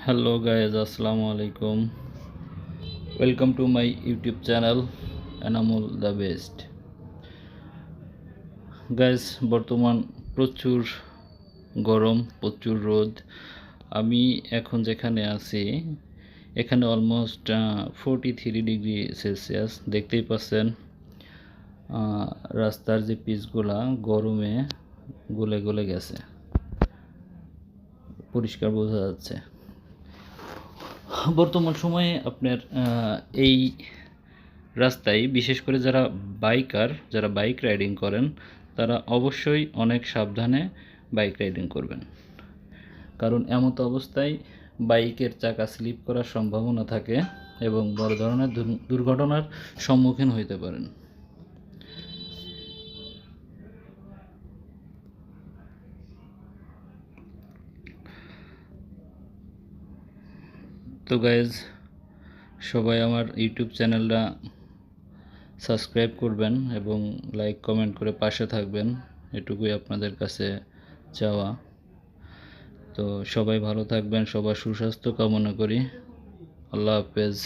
Hello guys, assalamu alaikum. Welcome to my YouTube channel Enamul the Best. Guys, বর্তমান প্রচুর গরম, প্রচুর রোদ। আমি এখন যেখানে আছি এখানে অলমোস্ট 43 ডিগ্রি সেলসিয়াস। দেখতেই পাচ্ছেন রাস্তার যে পিচগুলা গরমে গলে গলে গেছে, পরিষ্কার বোঝা যাচ্ছে। বর্তমান সময়ে আপনার এই রাস্তায় বিশেষ করে যারা বাইক রাইডিং করেন তারা অবশ্যই অনেক সাবধানে বাইক রাইডিং করবেন, কারণ এমতো অবস্থায় বাইকের চাকা স্লিপ করার সম্ভাবনা থাকে এবং বড় ধরনের দুর্ঘটনার সম্মুখীন হতে পারেন। তো গাইজ, সবাই আমার ইউটিউব চ্যানেলটা সাবস্ক্রাইব করবেন এবং লাইক কমেন্ট করে পাশে থাকবেন, এটুকুই আপনাদের কাছে চাওয়া। তো সবাই ভালো থাকবেন, সবার সুস্বাস্থ্য কামনা করি। আল্লাহ হাফেজ।